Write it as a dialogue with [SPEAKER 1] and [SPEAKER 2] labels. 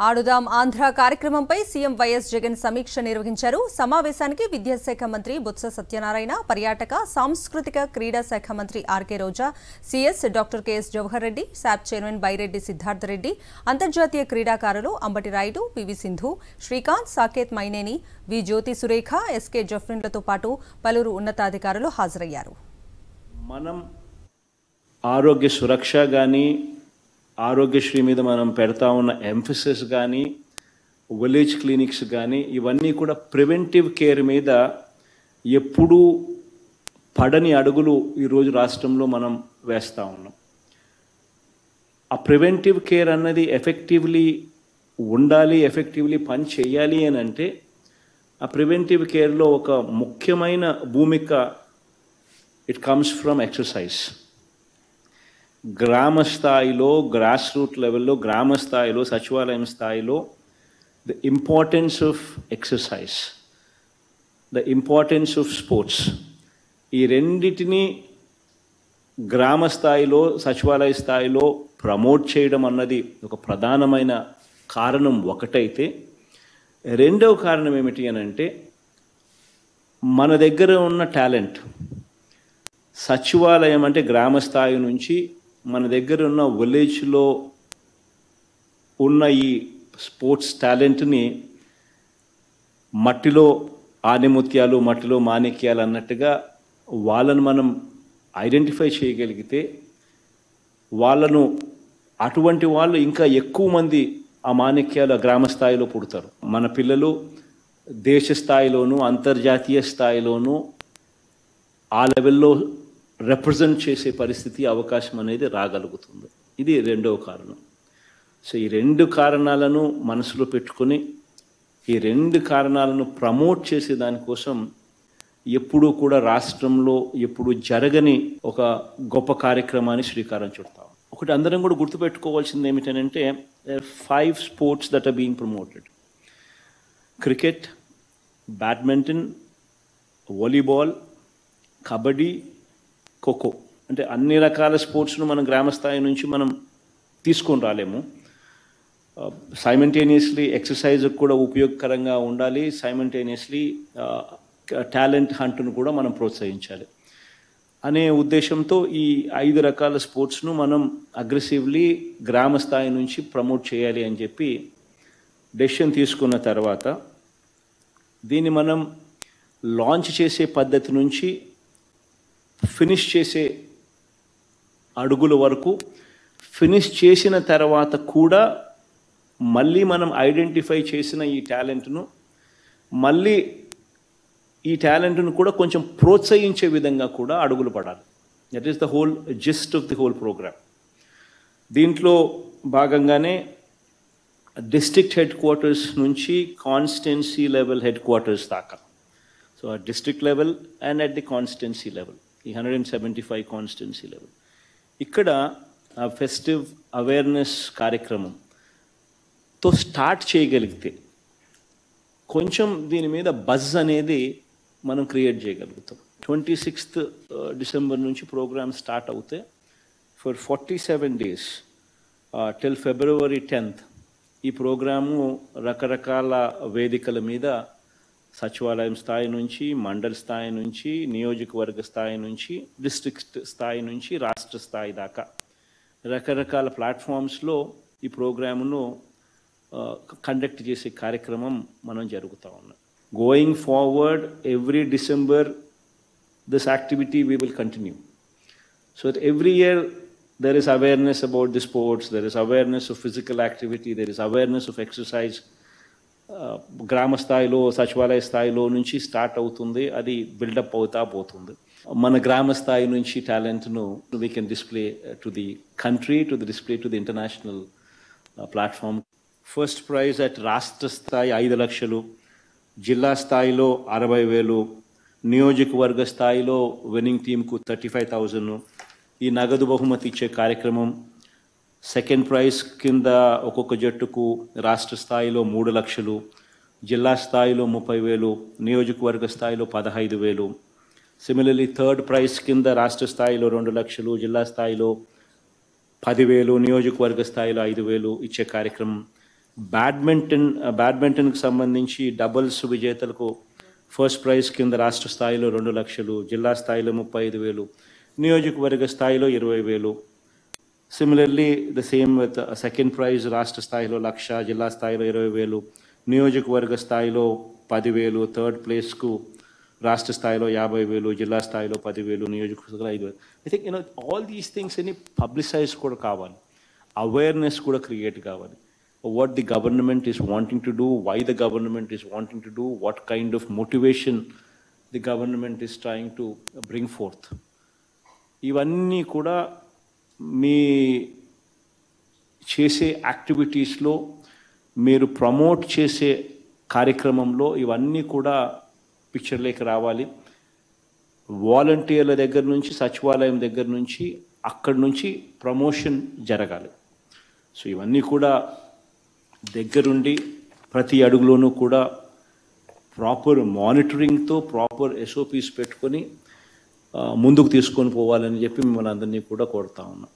[SPEAKER 1] ఆడుదాం ఆంధ్ర కార్యక్రమంపై CM YS Jagan సమీక్ష నిర్వహించారు. సమావేశానికి విద్యాశాఖ మంత్రి బొత్స సత్యనారాయణ, పర్యాటక సాంస్కృతిక క్రీడా శాఖ మంత్రి R K Roja, C S doctor K S Jawahar Reddy, SAAP chairman Byreddy Siddhartha Reddy, అంతర్జాతీయ క్రీడాకారులు Ambati Rayudu, P V Sindhu, Srikanth, Saketh Myneni, V Jyothi Surekha, S K జఫ్రిన్లతో పాటు పలువురు ఉన్నతాధికారులు హాజరయ్యారు.
[SPEAKER 2] మనం ఆరోగ్య సురక్ష గాని ఆరోగ్యశ్రీ మీద మనం పెడతా ఉన్న ఎంఫసిస్ కానీ విలేజ్ క్లినిక్స్ కానీ ఇవన్నీ కూడా ప్రివెంటివ్ కేర్ మీద ఎప్పుడూ పడని అడుగులు ఈరోజు రాష్ట్రంలో మనం వేస్తూ ఉన్నాం. ఆ ప్రివెంటివ్ కేర్ అన్నది ఎఫెక్టివ్లీ ఉండాలి, ఎఫెక్టివ్లీ పని చేయాలి అని అంటే ఆ ప్రివెంటివ్ కేర్లో ఒక ముఖ్యమైన భూమిక ఇట్ కమ్స్ ఫ్రమ్ ఎక్సర్సైజ్. గ్రామ స్థాయిలో, గ్రాస్ రూట్ లెవెల్లో, గ్రామ స్థాయిలో, సచివాలయం స్థాయిలో the importance of exercise, the importance of sports, ఈ రెండిటిని గ్రామ స్థాయిలో, సచివాలయ స్థాయిలో ప్రమోట్ చేయడం అన్నది ఒక ప్రధానమైన కారణం ఒకటైతే, రెండవ కారణం ఏమిటి అని అంటే మన దగ్గర ఉన్న టాలెంట్, సచివాలయం అంటే గ్రామ స్థాయి నుంచి మన దగ్గర ఉన్న విలేజ్లో ఉన్న ఈ స్పోర్ట్స్ టాలెంట్ని మట్టిలో ఆనిముత్యాలు, మట్టిలో మాణిక్యాలు అన్నట్టుగా వాళ్ళను మనం ఐడెంటిఫై చేయగలిగితే వాళ్ళను అటువంటి వాళ్ళు ఇంకా ఎక్కువ మంది ఆ మాణిక్యాలు ఆ గ్రామ స్థాయిలో పుడతారు. మన పిల్లలు దేశ స్థాయిలోనూ అంతర్జాతీయ స్థాయిలోనూ ఆ లెవెల్లో రిప్రజెంట్ చేసే పరిస్థితి, అవకాశం అనేది రాగలుగుతుంది. ఇది రెండవ కారణం. సో ఈ రెండు కారణాలను మనసులో పెట్టుకొని ఈ రెండు కారణాలను ప్రమోట్ చేసే దానికోసం ఎప్పుడూ కూడా రాష్ట్రంలో ఎప్పుడు జరగని ఒక గొప్ప కార్యక్రమాన్ని శ్రీకారం చుడతాం. ఒకటి అందరం కూడా గుర్తుపెట్టుకోవాల్సింది ఏమిటంటే 5 sports that are being promoted: cricket, badminton, volleyball, kabaddi, kho kho. అంటే అన్ని రకాల స్పోర్ట్స్ను మనం గ్రామస్థాయి నుంచి మనం తీసుకొని రాలేము. సైమల్టేనియస్లీ ఎక్సర్సైజ్ కూడా ఉపయోగకరంగా ఉండాలి, సైమల్టేనియస్లీ టాలెంట్ హంట్ను కూడా మనం ప్రోత్సహించాలి అనే ఉద్దేశంతో ఈ 5 రకాల స్పోర్ట్స్ను మనం అగ్రెసివ్లీ గ్రామ స్థాయి నుంచి ప్రమోట్ చేయాలి అని చెప్పి డెసిషన్ తీసుకున్న తర్వాత దీన్ని మనం లాంచ్ చేసే పద్ధతి నుంచి ఫినిష్ చేసే అడుగుల వరకు, ఫినిష్ చేసిన తర్వాత కూడా మళ్ళీ మనం ఐడెంటిఫై చేసిన ఈ టాలెంట్ను మళ్ళీ ఈ టాలెంట్ను కూడా కొంచెం ప్రోత్సహించే విధంగా కూడా అడుగులు పడాలి. That is the whole gist of the whole program. దీంట్లో భాగంగానే డిస్ట్రిక్ట్ హెడ్ క్వార్టర్స్ నుంచి కాన్స్టిట్యున్సీ లెవెల్ హెడ్ క్వార్టర్స్ దాకా, సో ఆ district level and at the constituency level, ఈ 175 కాన్స్టిట్యున్సీ లెవెల్, ఇక్కడ ఆ ఫెస్టివ్ అవేర్నెస్ కార్యక్రమంతో స్టార్ట్ చేయగలిగితే కొంచెం దీని మీద బజ్ అనేది మనం క్రియేట్ చేయగలుగుతాం. 26th డిసెంబర్ నుంచి ప్రోగ్రామ్ స్టార్ట్ అవుతే for 47 days till February 10th ఈ ప్రోగ్రాము రకరకాల వేదికల మీద సచివాలయం స్థాయి నుంచి, మండల్ స్థాయి నుంచి, నియోజకవర్గ స్థాయి నుంచి, డిస్ట్రిక్ట్ స్థాయి నుంచి రాష్ట్ర స్థాయి దాకా రకరకాల ప్లాట్ఫామ్స్లో ఈ ప్రోగ్రామును కండక్ట్ చేసే కార్యక్రమం మనం జరుగుతూ ఉన్నాం. Going forward every December this activity we will continue. So that every year there is awareness about the sports, there is awareness of physical activity, there is awareness of exercise. గ్రామ స్థాయిలో, సచివాలయ స్థాయిలో నుంచి స్టార్ట్ అవుతుంది, అది buildup అవుతా పోతుంది. మన గ్రామ స్థాయి నుంచి టాలెంట్ను we can display to the country, to the display to the international platform. First prize at రాష్ట్ర స్థాయి 5 లక్షలు, జిల్లా స్థాయిలో 60,000, నియోజకవర్గ స్థాయిలో విన్నింగ్ టీంకు 35,000 ఈ నగదు బహుమతి ఇచ్చే కార్యక్రమం. సెకండ్ ప్రైజ్ కింద ఒక్కొక్క జట్టుకు రాష్ట్ర స్థాయిలో 3 లక్షలు, జిల్లా స్థాయిలో 30,000, నియోజకవర్గ స్థాయిలో 15,000. సిమిలర్లీ థర్డ్ ప్రైజ్ కింద రాష్ట్ర స్థాయిలో 2 లక్షలు, జిల్లా స్థాయిలో 10,000, నియోజకవర్గ స్థాయిలో 5,000 ఇచ్చే కార్యక్రమం. బ్యాడ్మింటన్కి సంబంధించి డబుల్స్ విజేతలకు ఫస్ట్ ప్రైజ్ కింద రాష్ట్ర స్థాయిలో 2 లక్షలు, జిల్లా స్థాయిలో 35,000, నియోజకవర్గ స్థాయిలో 20,000. Similarly the same with second prize రాష్ట్ర స్థాయిలో 1,00,000, జిల్లా స్థాయిలో 20,000, నియోజకవర్గ స్థాయిలో 10,000, థర్డ్ ప్లేస్కు రాష్ట్ర స్థాయిలో 50,000, జిల్లా స్థాయిలో 10,000, నియోజకవర్గ 5,000. I think all these things అని పబ్లిసైజ్ కూడా కావాలి, అవేర్నెస్ కూడా క్రియేట్ కావాలి. What the government is wanting to do, why the government is wanting to do, what kind of motivation the government is trying to bring forth. ఇవన్నీ కూడా మీ చేసే యాక్టివిటీస్లో, మీరు ప్రమోట్ చేసే కార్యక్రమంలో ఇవన్నీ కూడా పిక్చర్లోకి రావాలి. వాలంటీర్ల దగ్గర నుంచి, సచివాలయం దగ్గర నుంచి, అక్కడి నుంచి ప్రమోషన్ జరగాలి. సో ఇవన్నీ కూడా దగ్గరుండి ప్రతి అడుగులోనూ కూడా ప్రాపర్ మానిటరింగ్తో, ప్రాపర్ SOPs పెట్టుకొని ముందుకు తీసుకొని పోవాలని చెప్పి మిమ్మల్ని అందరినీ కూడా కోరుతా ఉన్నాం.